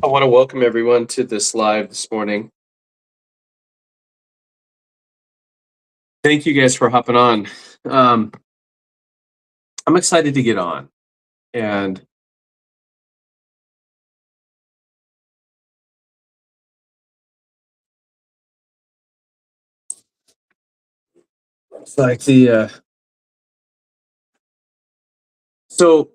I want to welcome everyone to this live this morning. Thank you guys for hopping on. Um, I'm excited to get on, and it's like so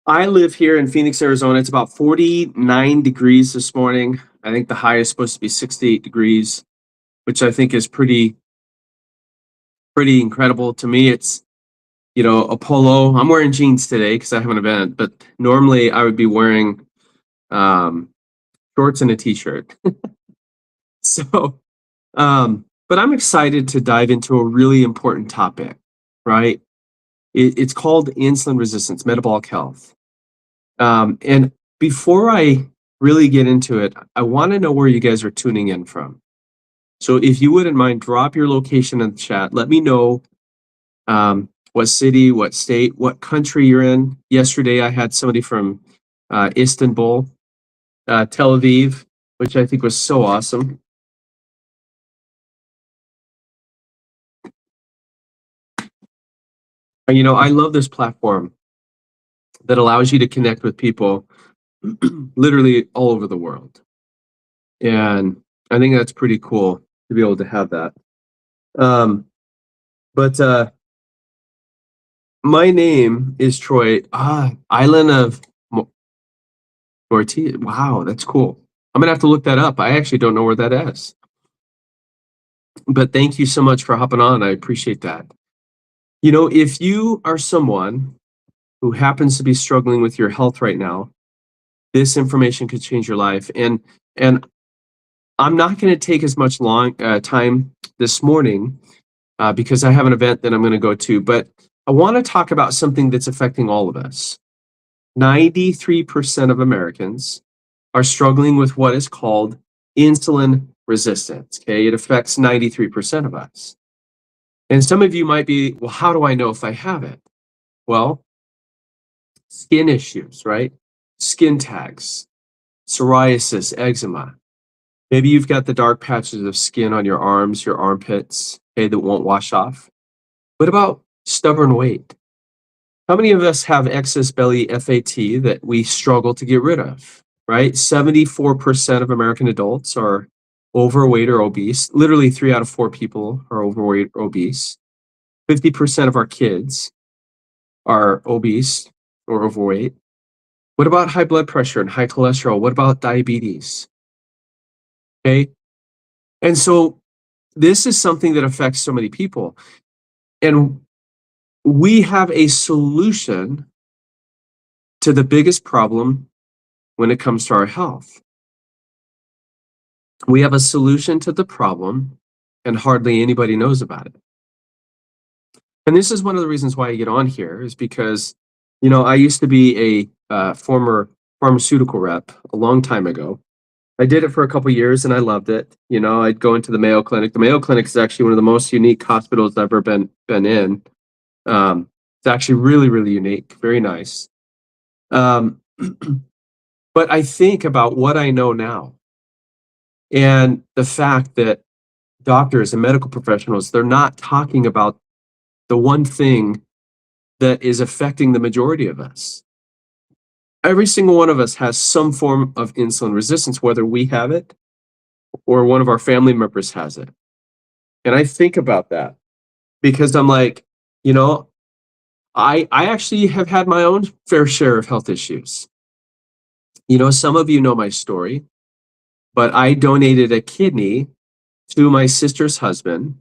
I live here in Phoenix, Arizona. It's about 49 degrees this morning. I think the high is supposed to be 68 degrees, which I think is pretty incredible to me. It's a polo. I'm wearing jeans today because I have an event, but normally I would be wearing um, shorts and a t-shirt. So but I'm excited to dive into a really important topic, right? It's called insulin resistance, metabolic health. And before I really get into it, I want to know where you guys are tuning in from. So if you wouldn't mind, drop your location in the chat. Let me know what city, what state, what country you're in. Yesterday, I had somebody from Istanbul, Tel Aviv, which I think was so awesome. I love this platform that allows you to connect with people literally all over the world. And I think that's pretty cool to be able to have that. But my name is Troy, Island of Mortia. Wow, that's cool. I'm gonna have to look that up. I actually don't know where that is. But thank you so much for hopping on. I appreciate that. If you are someone who happens to be struggling with your health right now, this information could change your life. And I'm not going to take as much time this morning because I have an event that I'm going to go to, but I want to talk about something that's affecting all of us. 93% of Americans are struggling with what is called insulin resistance. Okay, it affects 93% of us. And some of you might be, well, how do I know if I have it? Well, skin issues, right? Skin tags, psoriasis, eczema. Maybe you've got the dark patches of skin on your arms, your armpits, okay, that won't wash off. What about stubborn weight? How many of us have excess belly FAT that we struggle to get rid of, right? 74% of American adults are overweight or obese. Literally 3 out of 4 people are overweight or obese. 50% of our kids are obese or overweight. What about high blood pressure and high cholesterol? What about diabetes? Okay. And so this is something that affects so many people. And we have a solution to the biggest problem when it comes to our health. We have a solution to the problem, and hardly anybody knows about it. And this is one of the reasons why I get on here, is because, I used to be a former pharmaceutical rep a long time ago. I did it for a couple years and I loved it. I'd go into the Mayo Clinic. The Mayo Clinic is actually one of the most unique hospitals I've ever been in. It's actually really, really unique, very nice. But I think about what I know now and the fact that doctors and medical professionals, they're not talking about the one thing that is affecting the majority of us. Every single one of us has some form of insulin resistance, whether we have it or one of our family members has it. And I think about that because I'm like, I actually have had my own fair share of health issues. Some of you know my story, but I donated a kidney to my sister's husband,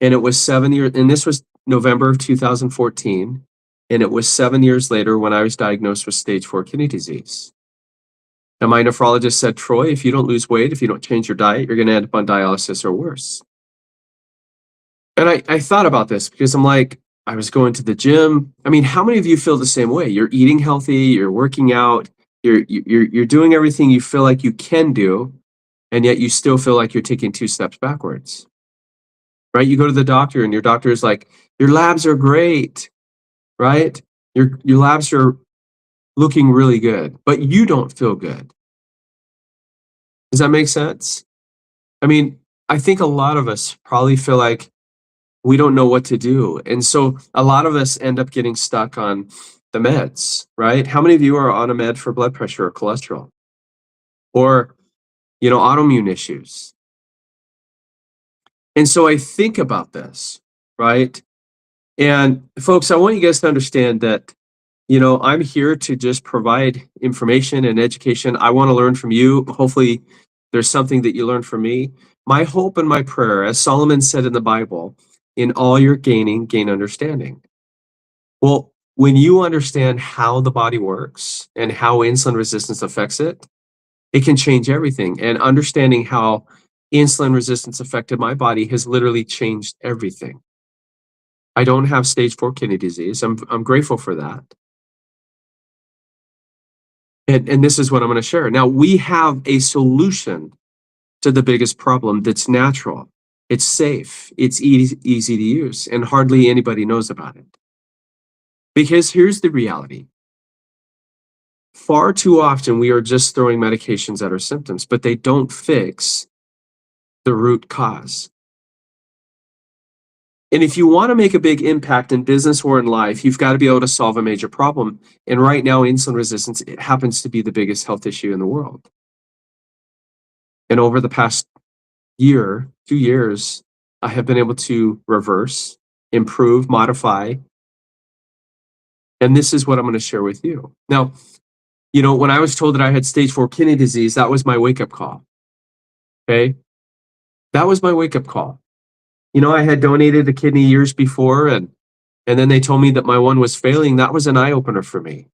and it was 7 years, and this was November of 2014, and it was 7 years later when I was diagnosed with stage 4 kidney disease. And my nephrologist said, Troy, if you don't lose weight, if you don't change your diet, you're going to end up on dialysis or worse. And I thought about this because I'm like, I was going to the gym. I mean, how many of you feel the same way? You're eating healthy, you're working out, you're doing everything you feel like you can do, and yet you still feel like you're taking 2 steps backwards, right? You go to the doctor and your doctor is like, your labs are great, right? Your labs are looking really good, but you don't feel good. Does that make sense? I mean, I think a lot of us probably feel like we don't know what to do. And so a lot of us end up getting stuck on the meds, right? How many of you are on a med for blood pressure or cholesterol or, autoimmune issues? And so I think about this, right? And folks, I want you guys to understand that, I'm here to just provide information and education. I want to learn from you. Hopefully, there's something that you learn from me. My hope and my prayer, as Solomon said in the Bible, in all you're gaining, gain understanding. Well, when you understand how the body works and how insulin resistance affects it, it can change everything. And understanding how insulin resistance affected my body has literally changed everything. I don't have stage 4 kidney disease. I'm grateful for that. And this is what I'm going to share. Now, we have a solution to the biggest problem that's natural. It's safe, it's easy to use, and hardly anybody knows about it. Because here's the reality. Far too often, we are just throwing medications at our symptoms, but they don't fix the root cause. And if you want to make a big impact in business or in life, you've got to be able to solve a major problem. And right now, insulin resistance, it happens to be the biggest health issue in the world. And over the past year, 2 years, I have been able to reverse, improve, modify. And this is what I'm going to share with you. Now, when I was told that I had stage 4 kidney disease, that was my wake-up call. Okay? That was my wake-up call. I had donated a kidney years before, and then they told me that my one was failing. That was an eye-opener for me.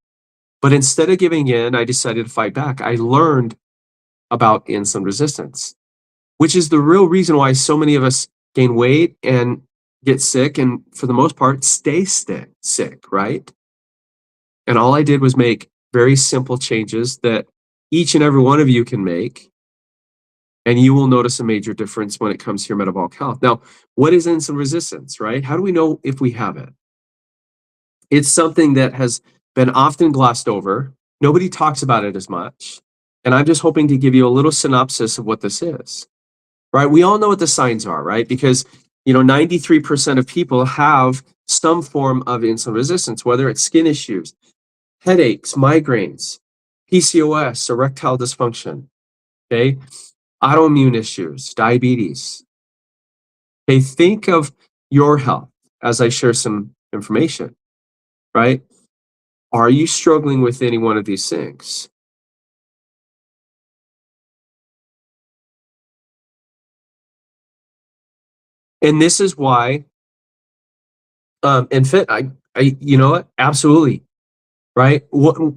But instead of giving in, I decided to fight back. I learned about insulin resistance, which is the real reason why so many of us gain weight and get sick, and for the most part, stay sick, right? And all I did was make very simple changes that each and every one of you can make, and you will notice a major difference when it comes to your metabolic health. Now, what is insulin resistance, right? How do we know if we have it? It's something that has been often glossed over. Nobody talks about it as much. And I'm just hoping to give you a little synopsis of what this is, right? We all know what the signs are, right? Because, 93% of people have some form of insulin resistance, whether it's skin issues, headaches, migraines, PCOS, erectile dysfunction, okay? Autoimmune issues, diabetes. Okay, think of your health as I share some information, right? Are you struggling with any one of these things? And this is why, and fit, you know what? Absolutely, right?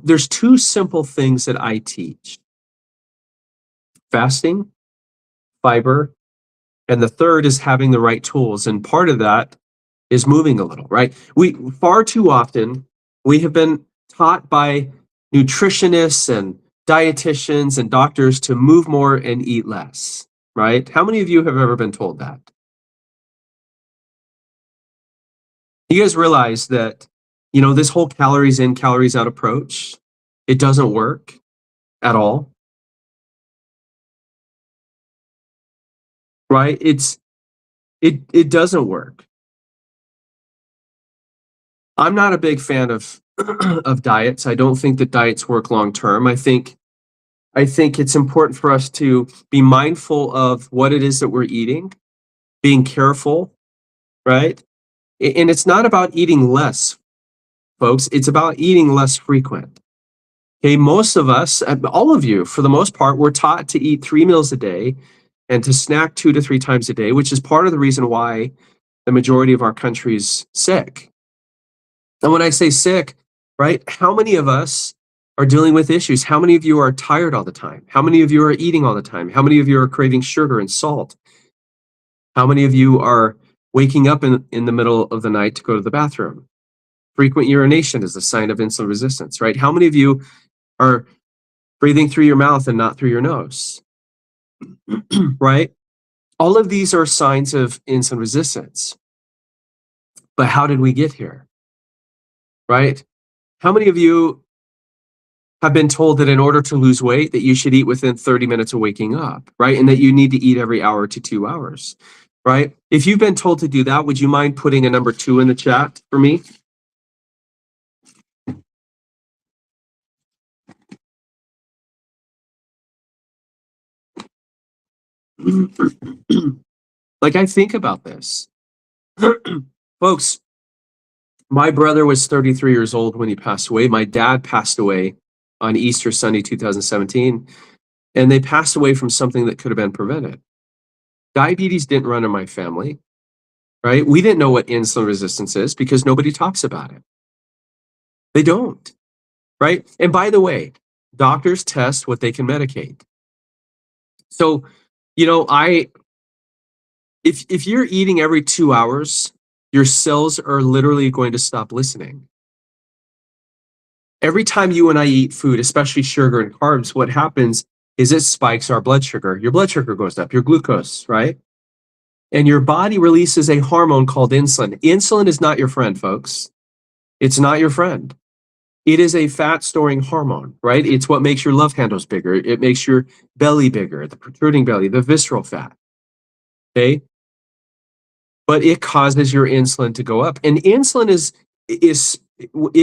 There's 2 simple things that I teach: fasting, fiber, and the third is having the right tools. And part of that is moving a little, right? We far too often we have been taught by nutritionists and dietitians and doctors to move more and eat less, right? How many of you have ever been told that? You guys realize that, this whole calories in, calories out approach, it doesn't work at all, right? It doesn't work. I'm not a big fan of of diets. I don't think that diets work long term. I think it's important for us to be mindful of what it is that we're eating, being careful, right? And it's not about eating less, folks. It's about eating less frequent. Okay, most of us, all of you, for the most part, we're taught to eat 3 meals a day and to snack 2 to 3 times a day, which is part of the reason why the majority of our country is sick. And when I say sick, right, how many of us are dealing with issues? How many of you are tired all the time? How many of you are eating all the time? How many of you are craving sugar and salt? How many of you are waking up in the middle of the night to go to the bathroom? Frequent urination is a sign of insulin resistance, right? How many of you are breathing through your mouth and not through your nose, right? All of these are signs of insulin resistance. But how did we get here, right? How many of you have been told that in order to lose weight, that you should eat within 30 minutes of waking up, right? And that you need to eat every hour to 2 hours, right? If you've been told to do that, would you mind putting a number 2 in the chat for me? Like, I think about this. Folks, my brother was 33 years old when he passed away. My dad passed away on Easter Sunday, 2017, and they passed away from something that could have been prevented. Diabetes didn't run in my family, right? We didn't know what insulin resistance is because nobody talks about it. They don't, right? And by the way, doctors test what they can medicate. So, you know, if you're eating every 2 hours, your cells are literally going to stop listening. Every time you and I eat food, especially sugar and carbs, what happens is it spikes our blood sugar. Your blood sugar goes up, your glucose, right? And your body releases a hormone called insulin. Insulin is not your friend, folks. It's not your friend. It is a fat storing hormone, right? It's what makes your love handles bigger. It makes your belly bigger, the protruding belly, the visceral fat. Okay. But it causes your insulin to go up. And insulin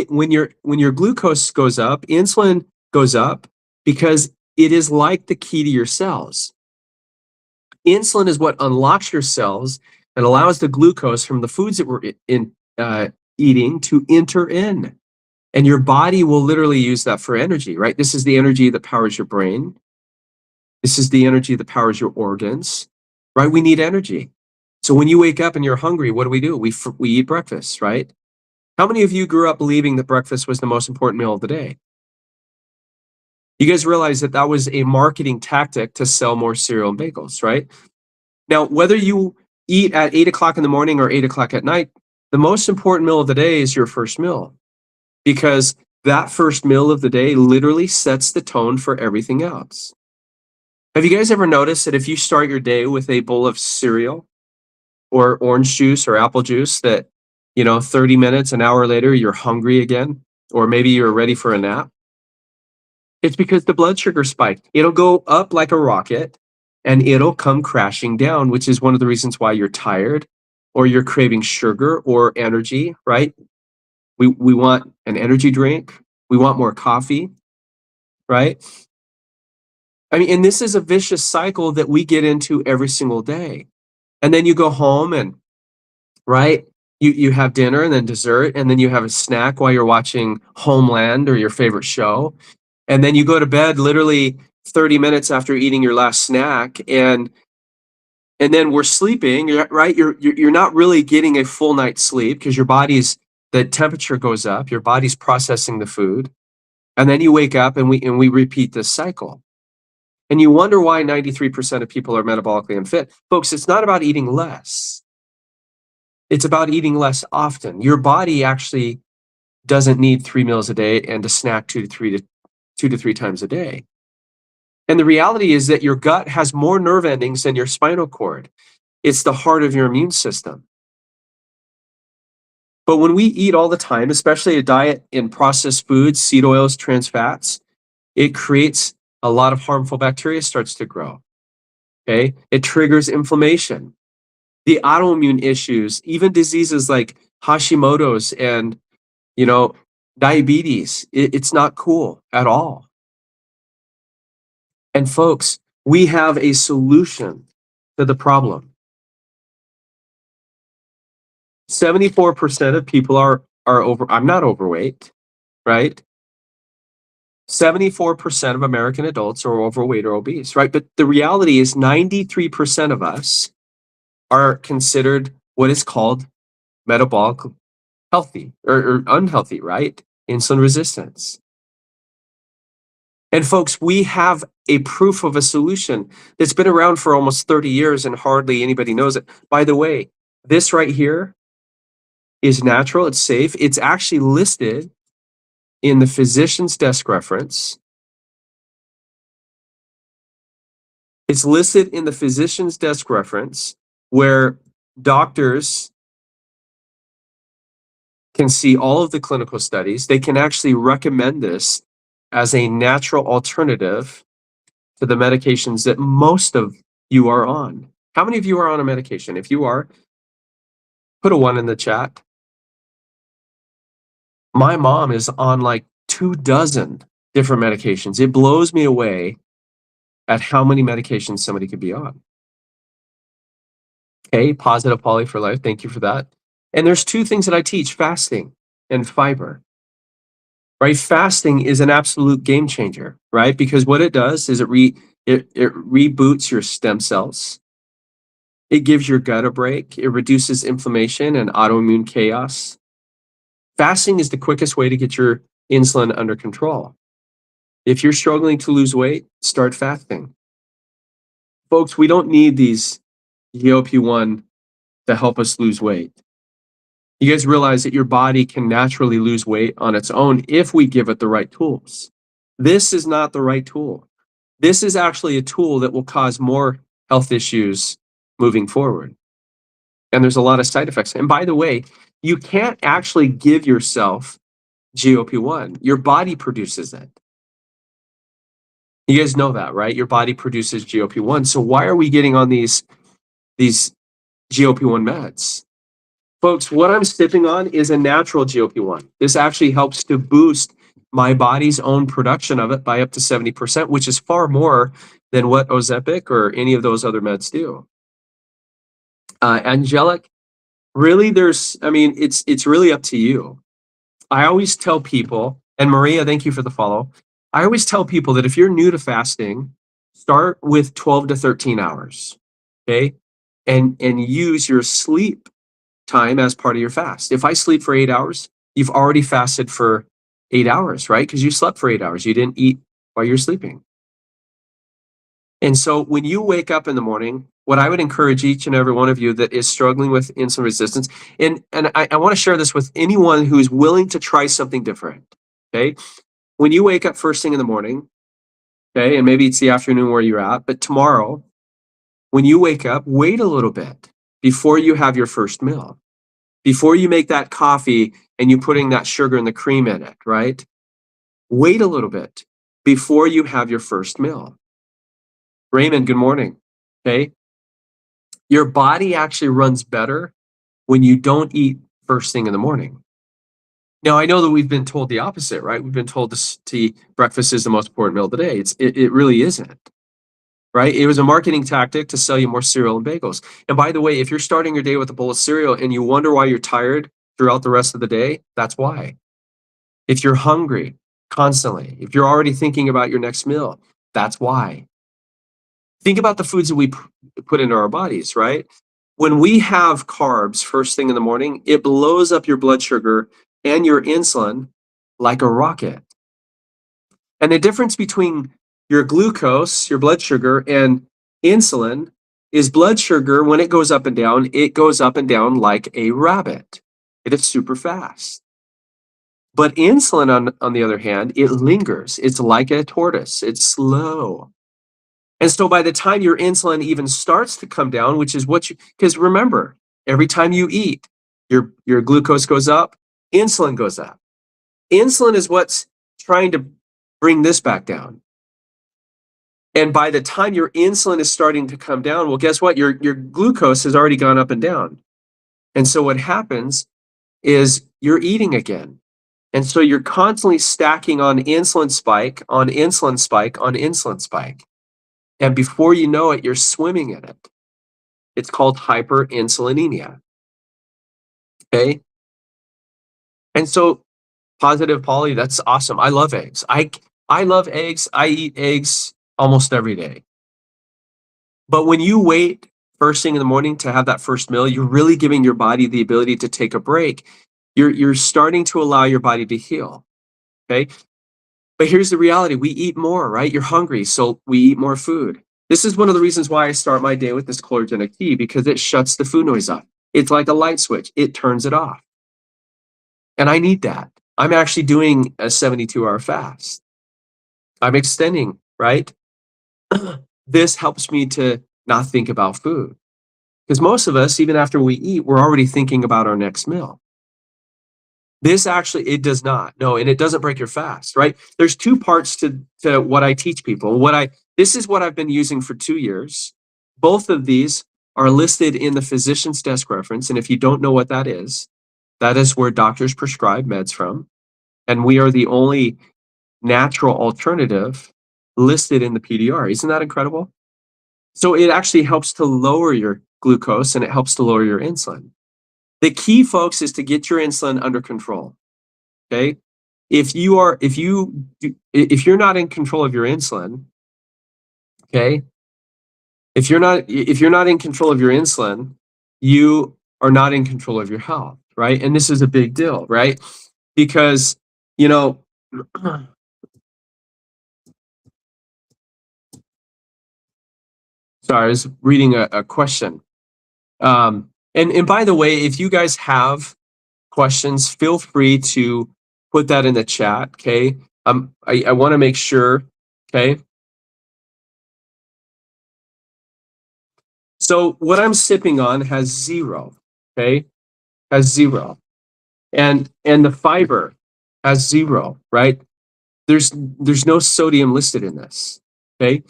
when your glucose goes up, insulin goes up because it is like the key to your cells. Insulin is what unlocks your cells and allows the glucose from the foods that we're eating to enter in. And your body will literally use that for energy, right? This is the energy that powers your brain. This is the energy that powers your organs, right? We need energy. So when you wake up and you're hungry, what do? We eat breakfast, right? How many of you grew up believing that breakfast was the most important meal of the day? You guys realize that that was a marketing tactic to sell more cereal and bagels, right? Now, whether you eat at 8 o'clock in the morning or 8 o'clock at night, the most important meal of the day is your first meal, because that first meal of the day literally sets the tone for everything else. Have you guys ever noticed that if you start your day with a bowl of cereal or orange juice or apple juice, that, 30 minutes, an hour later, you're hungry again, or maybe you're ready for a nap? It's because the blood sugar spiked. It'll go up like a rocket and it'll come crashing down, which is one of the reasons why you're tired or you're craving sugar or energy, right? We want an energy drink. We want more coffee, right? I mean, and this is a vicious cycle that we get into every single day. And then you go home and, right, you have dinner and then dessert, and then you have a snack while you're watching Homeland or your favorite show. And then you go to bed literally 30 minutes after eating your last snack, and then we're sleeping, right? You're not really getting a full night's sleep because the temperature goes up, your body's processing the food, and then you wake up and we repeat this cycle. And you wonder why 93% of people are metabolically unfit. Folks, it's not about eating less. It's about eating less often. Your body actually doesn't need 3 meals a day and to snack 2 to 3 times a day. And the reality is that your gut has more nerve endings than your spinal cord. It's the heart of your immune system. But when we eat all the time, especially a diet in processed foods, seed oils, trans fats, it creates a lot of harmful bacteria starts to grow. Okay? It triggers inflammation. The autoimmune issues, even diseases like Hashimoto's and, diabetes, it's not cool at all. And folks, we have a solution to the problem. 74% of people are I'm not overweight, right? 74% of American adults are overweight or obese, right? But the reality is 93% of us are considered what is called metabolic healthy or unhealthy, right? Insulin resistance. And folks, we have a proof of a solution that's been around for almost 30 years and hardly anybody knows it. By the way, this right here is natural, it's safe. It's actually listed in the physician's desk reference. It's listed in the physician's desk reference where doctors can see all of the clinical studies. They can actually recommend this as a natural alternative to the medications that most of you are on. How many of you are on a medication? If you are, put a 1 in the chat. My mom is on like 24 different medications. It blows me away at how many medications somebody could be on. Okay, positive poly for life. Thank you for that. And there's 2 things that I teach, fasting and fiber. Right? Fasting is an absolute game changer, right? Because what it does is it reboots your stem cells. It gives your gut a break. It reduces inflammation and autoimmune chaos. Fasting is the quickest way to get your insulin under control. If you're struggling to lose weight, start fasting. Folks, we don't need these GLP-1 to help us lose weight. You guys realize that your body can naturally lose weight on its own if we give it the right tools. This is not the right tool. This is actually a tool that will cause more health issues moving forward. And there's a lot of side effects. And by the way, you can't actually give yourself GLP-1. Your body produces it. You guys know that, right? Your body produces GLP-1. So why are we getting on these GLP-1 meds? Folks, what I'm sipping on is a natural GLP-1. This actually helps to boost my body's own production of it by up to 70%, which is far more than what Ozempic or any of those other meds do. Angelic, really, it's really up to you. I always tell people, and Maria, thank you for the follow. I always tell people that if you're new to fasting, start with 12 to 13 hours, okay? And use your sleep time as part of your fast. If I sleep for 8 hours, you've already fasted for 8 hours, right? Because you slept for 8 hours. You didn't eat while you're sleeping. And so when you wake up in the morning, what I would encourage each and every one of you that is struggling with insulin resistance, and I want to share this with anyone who's willing to try something different, okay? When you wake up first thing in the morning, okay, and maybe it's the afternoon where you're at, but tomorrow, when you wake up, wait a little bit before you have your first meal. Before you make that coffee and you putting that sugar and the cream in it, right? Wait a little bit before you have your first meal. Raymond, good morning. Okay. Your body actually runs better when you don't eat first thing in the morning. Now, I know that we've been told the opposite, right? We've been told to eat breakfast is the most important meal of the day. It really isn't, right? It was a marketing tactic to sell you more cereal and bagels. And by the way, if you're starting your day with a bowl of cereal and you wonder why you're tired throughout the rest of the day, that's why. If you're hungry constantly, if you're already thinking about your next meal, that's why. Think about the foods that we put into our bodies, right? When we have carbs first thing in the morning, it blows up your blood sugar and your insulin like a rocket. And the difference between your glucose, your blood sugar, and insulin is blood sugar, when it goes up and down, it goes up and down like a rabbit. It is super fast. But insulin, on the other hand, it lingers. It's like a tortoise. It's slow. And so by the time your insulin even starts to come down, which is because remember, every time you eat, your glucose goes up, insulin goes up. Insulin is what's trying to bring this back down. And by the time your insulin is starting to come down, well, guess what? Your glucose has already gone up and down. And so what happens is you're eating again. And so you're constantly stacking on insulin spike, on insulin spike, on insulin spike. And before you know it, you're swimming in it. It's called hyperinsulinemia. Okay? And so positive poly, that's awesome. I love eggs. I love eggs. I eat eggs almost every day. But when you wait first thing in the morning to have that first meal, you're really giving your body the ability to take a break. You're starting to allow your body to heal. Okay? But here's the reality. We eat more, right? You're hungry, so we eat more food. This is one of the reasons why I start my day with this chlorogenic tea, because it shuts the food noise off. It's like a light switch. It turns it off. And I need that. I'm actually doing a 72-hour fast. I'm extending, right? This helps me to not think about food. Because most of us, even after we eat, we're already thinking about our next meal. This actually, it does not. No, and it doesn't break your fast, right? There's two parts to what I teach people. This is what I've been using for 2 years. Both of these are listed in the physician's desk reference. And if you don't know what that is where doctors prescribe meds from. And we are the only natural alternative listed in the PDR. Isn't that incredible? So it actually helps to lower your glucose and it helps to lower your insulin. The key, folks, is to get your insulin under control. Okay? If you're not in control of your insulin, okay? If you're not in control of your insulin, you are not in control of your health, right? And this is a big deal, right? Because, sorry, I was reading a question. And by the way, if you guys have questions, feel free to put that in the chat, okay? I want to make sure, okay? So what I'm sipping on has 0, okay? Has 0. And the fiber has 0, right? There's no sodium listed in this, okay?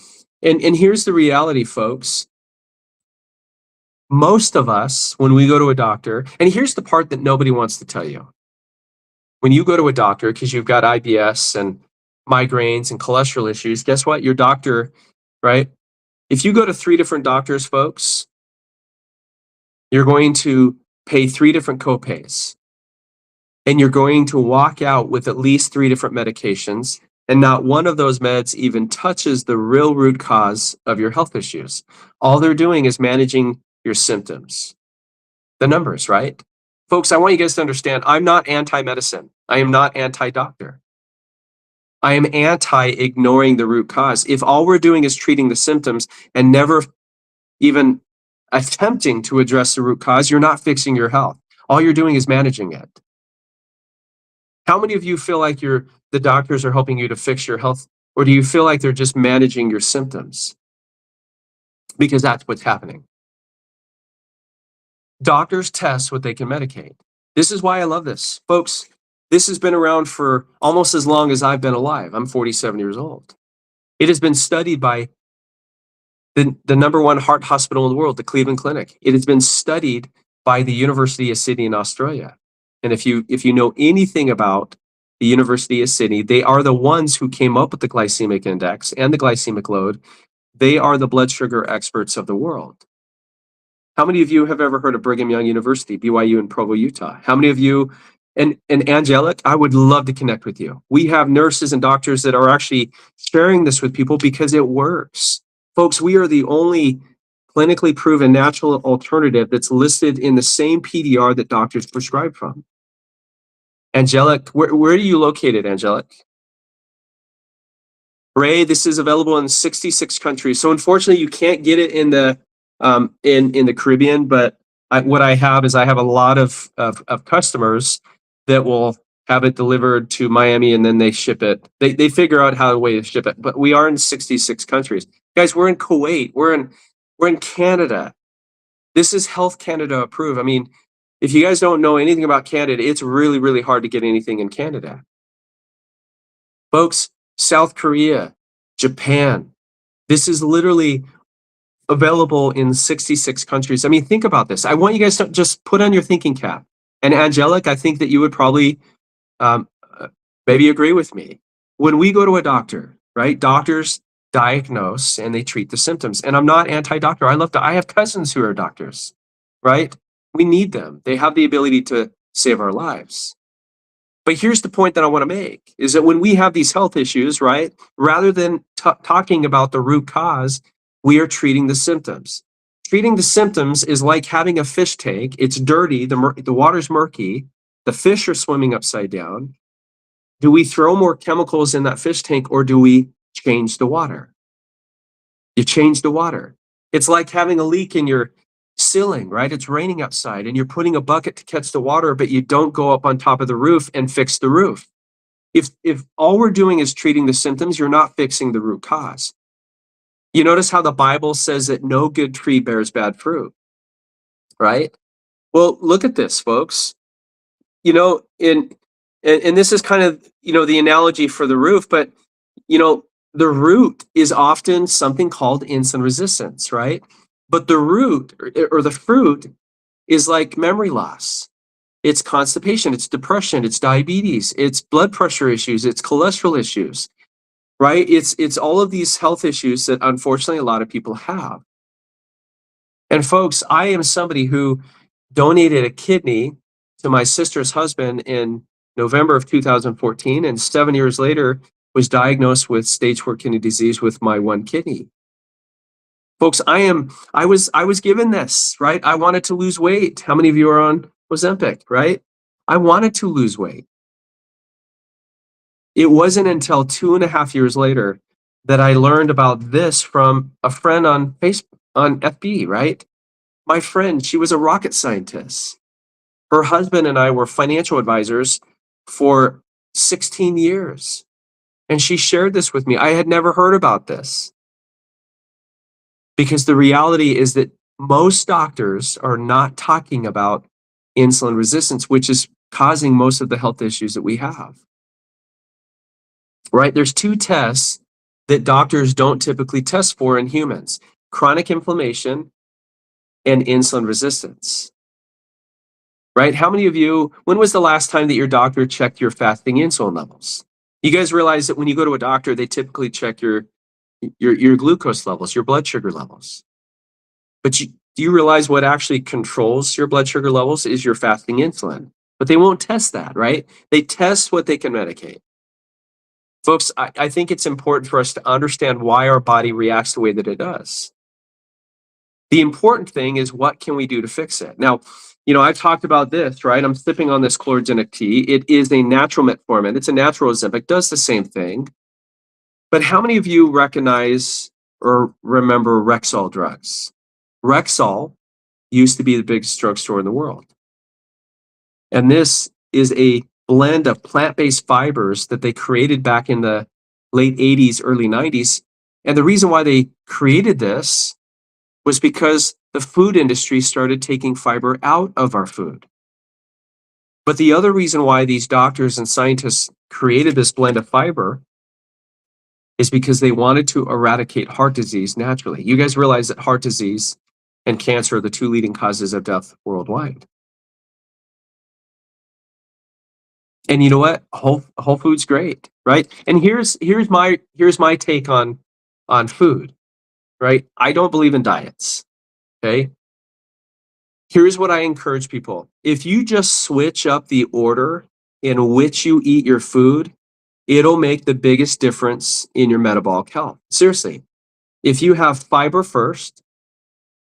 And here's the reality, folks. Most of us, when we go to a doctor, and here's the part that nobody wants to tell you. When you go to a doctor because you've got IBS and migraines and cholesterol issues, guess what? Your doctor, right? If you go to 3 different doctors, folks, you're going to pay 3 different copays. And you're going to walk out with at least 3 different medications, and not one of those meds even touches the real root cause of your health issues. All they're doing is managing your symptoms. The numbers, right? Folks, I want you guys to understand, I'm not anti-medicine. I am not anti-doctor. I am anti-ignoring the root cause. If all we're doing is treating the symptoms and never even attempting to address the root cause, you're not fixing your health. All you're doing is managing it. How many of you feel like the doctors are helping you to fix your health, or do you feel like they're just managing your symptoms? Because that's what's happening. Doctors test what they can medicate. This is why I love this. Folks, this has been around for almost as long as I've been alive. I'm 47 years old. It has been studied by the #1 heart hospital in the world, the Cleveland Clinic. It has been studied by the University of Sydney in Australia. And if you know anything about the University of Sydney, they are the ones who came up with the glycemic index and the glycemic load. They are the blood sugar experts of the world. How many of you have ever heard of Brigham Young University, BYU in Provo, Utah? How many of you, and Angelic, I would love to connect with you. We have nurses and doctors that are actually sharing this with people because it works. Folks, we are the only clinically proven natural alternative that's listed in the same PDR that doctors prescribe from. Angelic, where are you located, Angelic? Ray, this is available in 66 countries. So unfortunately, you can't get it in the in the Caribbean, but what I have is I have a lot of customers that will have it delivered to Miami and then they ship it. They figure out how a way to ship it. But we are in 66 countries. Guys, we're in Kuwait. We're in Canada. This is Health Canada approved. I mean, if you guys don't know anything about Canada, it's really, really hard to get anything in Canada. Folks, South Korea, Japan, this is literally available in 66 countries. I mean, think about this. I want you guys to just put on your thinking cap. And Angelic, I think that you would probably maybe agree with me. When we go to a doctor, right? Doctors diagnose and they treat the symptoms. And I'm not anti-doctor. I have cousins who are doctors, right? We need them. They have the ability to save our lives. But here's the point that I want to make is that when we have these health issues, right, rather than talking about the root cause, we are treating the symptoms. Treating the symptoms is like having a fish tank. It's dirty. The water's murky. The fish are swimming upside down. Do we throw more chemicals in that fish tank or do we change the water? You change the water. It's like having a leak in your ceiling, right? It's raining outside and you're putting a bucket to catch the water, but you don't go up on top of the roof and fix the roof. If all we're doing is treating the symptoms, you're not fixing the root cause. You notice how the Bible says that no good tree bears bad fruit, right? Well, look at this, folks. You know, And this is kind of, the analogy for the roof, but, you know, the root is often something called insulin resistance, right? But the root or the fruit is like memory loss. It's constipation, it's depression, it's diabetes, it's blood pressure issues, it's cholesterol issues, right? It's all of these health issues that unfortunately a lot of people have. And folks, I am somebody who donated a kidney to my sister's husband in November of 2014, and 7 years later was diagnosed with stage 4 kidney disease with my one kidney. Folks, I was given this, right? I wanted to lose weight. How many of you are on Ozempic, right? I wanted to lose weight. It wasn't until 2.5 years later that I learned about this from a friend on Facebook, on FB, right? My friend, she was a rocket scientist. Her husband and I were financial advisors for 16 years. And she shared this with me. I had never heard about this because the reality is that most doctors are not talking about insulin resistance, which is causing most of the health issues that we have. Right? There's two tests that doctors don't typically test for in humans: chronic inflammation and insulin resistance. Right? How many of you, when was the last time that your doctor checked your fasting insulin levels? You guys realize that when you go to a doctor, they typically check your glucose levels, your blood sugar levels. But do you realize what actually controls your blood sugar levels is your fasting insulin? But they won't test that, right? They test what they can medicate. Folks, I think it's important for us to understand why our body reacts the way that it does. The important thing is, what can we do to fix it? Now, I've talked about this, right? I'm sipping on this chlorogenic tea. It is a natural metformin. It's a natural Ozempic, does the same thing. But how many of you recognize or remember Rexall drugs? Rexall used to be the biggest drugstore in the world. And this is a blend of plant-based fibers that they created back in the late 80s, early 90s. And the reason why they created this was because the food industry started taking fiber out of our food. But the other reason why these doctors and scientists created this blend of fiber is because they wanted to eradicate heart disease naturally. You guys realize that heart disease and cancer are the two leading causes of death worldwide. And you know what? Whole food's great, right? And here's my take on food, right? I don't believe in diets. Okay. Here's what I encourage people. If you just switch up the order in which you eat your food, it'll make the biggest difference in your metabolic health. Seriously. If you have fiber first,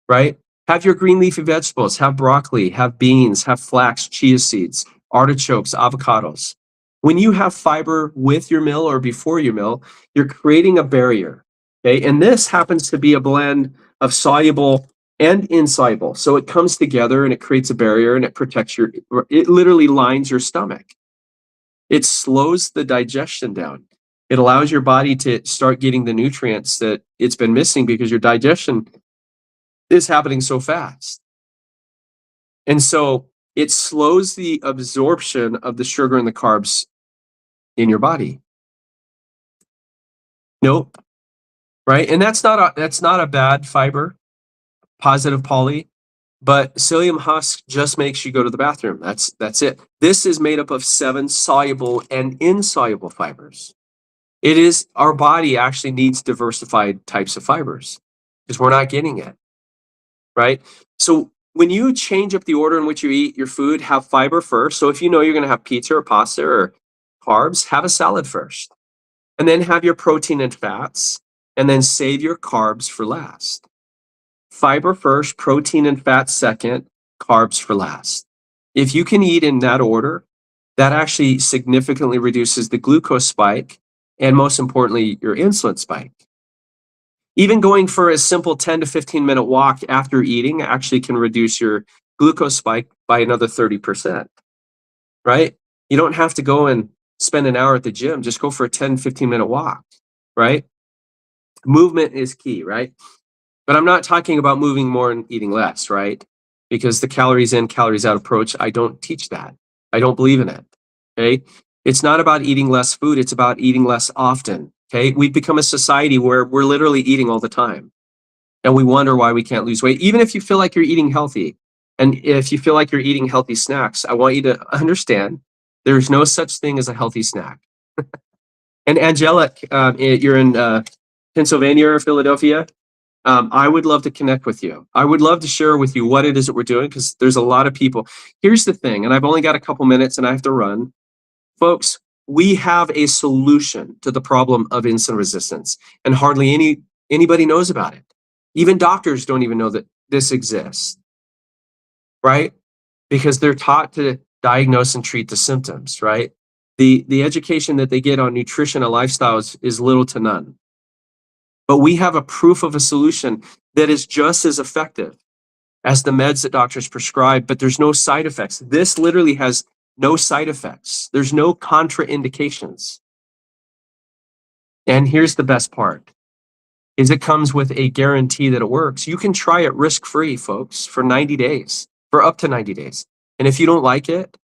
right? Have your green leafy vegetables, have broccoli, have beans, have flax, chia seeds, artichokes, avocados. When you have fiber with your meal or before your meal, you're creating a barrier. Okay. And this happens to be a blend of soluble and insoluble. So it comes together and it creates a barrier and it protects it literally lines your stomach. It slows the digestion down. It allows your body to start getting the nutrients that it's been missing because your digestion is happening so fast. And so it slows the absorption of the sugar and the carbs in your body. Nope. Right? And that's not a bad fiber, positive poly, but psyllium husk just makes you go to the bathroom. That's it. This is made up of 7 soluble and insoluble fibers. Our body actually needs diversified types of fibers because we're not getting it. Right? So when you change up the order in which you eat your food, have fiber first. So if you know you're going to have pizza or pasta or carbs, have a salad first. And then have your protein and fats, and then save your carbs for last. Fiber first, protein and fat second, carbs for last. If you can eat in that order, that actually significantly reduces the glucose spike and, most importantly, your insulin spike. Even going for a simple 10 to 15 minute walk after eating actually can reduce your glucose spike by another 30%, right? You don't have to go and spend an hour at the gym. Just go for a 10, 15 minute walk, right? Movement is key, right? But I'm not talking about moving more and eating less, right? Because the calories in, calories out approach, I don't teach that. I don't believe in it, okay? It's not about eating less food, it's about eating less often. Okay, we've become a society where we're literally eating all the time, and we wonder why we can't lose weight. Even if you feel like you're eating healthy, and if you feel like you're eating healthy snacks, I want you to understand there's no such thing as a healthy snack. And Angelic, you're in Pennsylvania or Philadelphia. I would love to connect with you. I would love to share with you what it is that we're doing, because there's a lot of people. Here's the thing, and I've only got a couple minutes and I have to run. Folks, we have a solution to the problem of insulin resistance, and hardly anybody knows about it. Even doctors don't even know that this exists, right? Because they're taught to diagnose and treat the symptoms, right? The education that they get on nutrition and lifestyles is little to none. But we have a proof of a solution that is just as effective as the meds that doctors prescribe, but there's no side effects. This literally has no side effects. There's no contraindications. And here's the best part, is it comes with a guarantee that it works. You can try it risk-free, folks, for 90 days, for up to 90 days. And if you don't like it,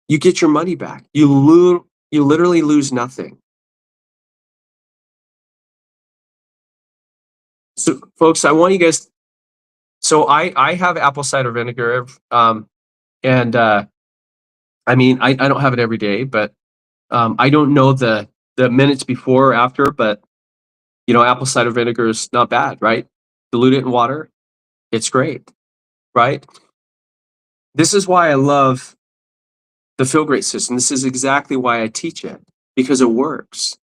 you get your money back. You literally lose nothing. So, folks, I want you guys. So I have apple cider vinegar, and I mean I don't have it every day, but I don't know the minutes before or after, but you know, apple cider vinegar is not bad, right? Dilute it in water, it's great, right? This is why I love the Feel Great system. This is exactly why I teach it, because it works.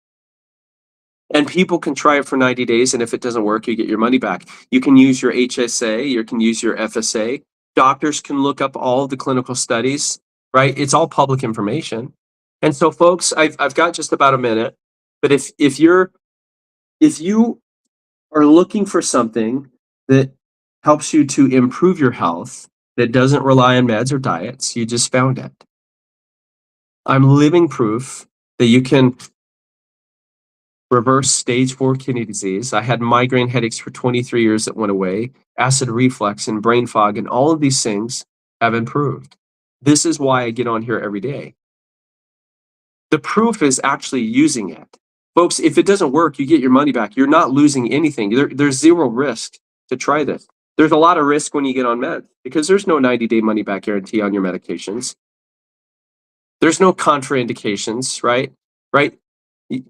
And people can try it for 90 days, and if it doesn't work, you get your money back. You can use your HSA, you can use your FSA. Doctors can look up all of the clinical studies, right? It's all public information. And so, folks, I've got just about a minute, but if you are looking for something that helps you to improve your health, that doesn't rely on meds or diets, you just found it. I'm living proof that you can reverse stage 4 kidney disease. I had migraine headaches for 23 years that went away, acid reflux and brain fog, and all of these things have improved. This is why I get on here every day. The proof is actually using it. Folks, if it doesn't work, you get your money back. You're not losing anything. There's zero risk to try this. There's a lot of risk when you get on meds, because there's no 90-day money back guarantee on your medications. There's no contraindications, right?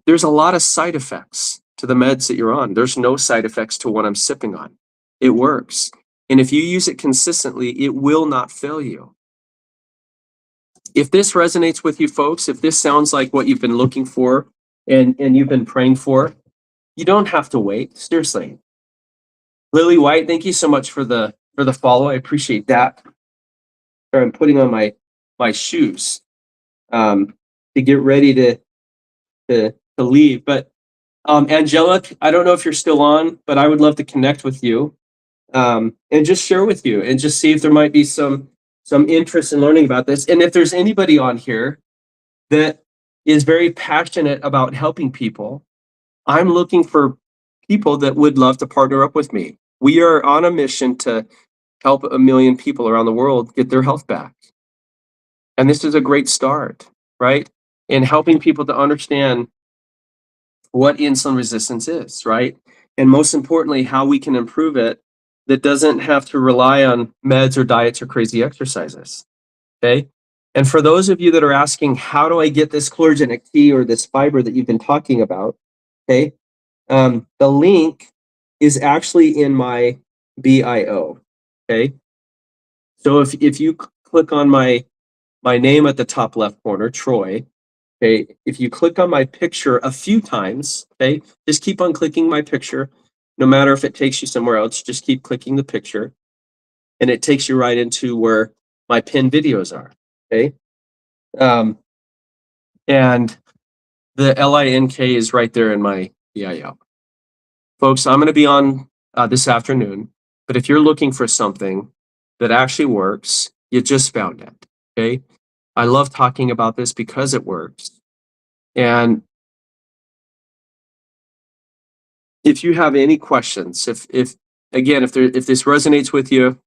There's a lot of side effects to the meds that you're on. There's no side effects to what I'm sipping on. It works. And if you use it consistently, it will not fail you. If this resonates with you, folks, if this sounds like what you've been looking for and you've been praying for, you don't have to wait. Seriously. Lily White, thank you so much for the follow. I appreciate that. I'm putting on my shoes to get ready to leave. But Angelic, I don't know if you're still on, but I would love to connect with you and just share with you and just see if there might be some interest in learning about this. And if there's anybody on here that is very passionate about helping people, I'm looking for people that would love to partner up with me. We are on a mission to help 1 million people around the world get their health back. And this is a great start, right? In helping people to understand what insulin resistance is, right? And most importantly, how we can improve it that doesn't have to rely on meds or diets or crazy exercises, okay? And for those of you that are asking, how do I get this chlorogenic tea or this fiber that you've been talking about, okay? The link is actually in my bio, okay? So if you click on my name at the top left corner, Troy, okay, if you click on my picture a few times, okay, just keep on clicking my picture, no matter if it takes you somewhere else, just keep clicking the picture, and it takes you right into where my pinned videos are, okay? And the LINK is right there in my bio. Folks, I'm going to be on this afternoon, but if you're looking for something that actually works, you just found it, okay? I love talking about this because it works. And if you have any questions, if this resonates with you,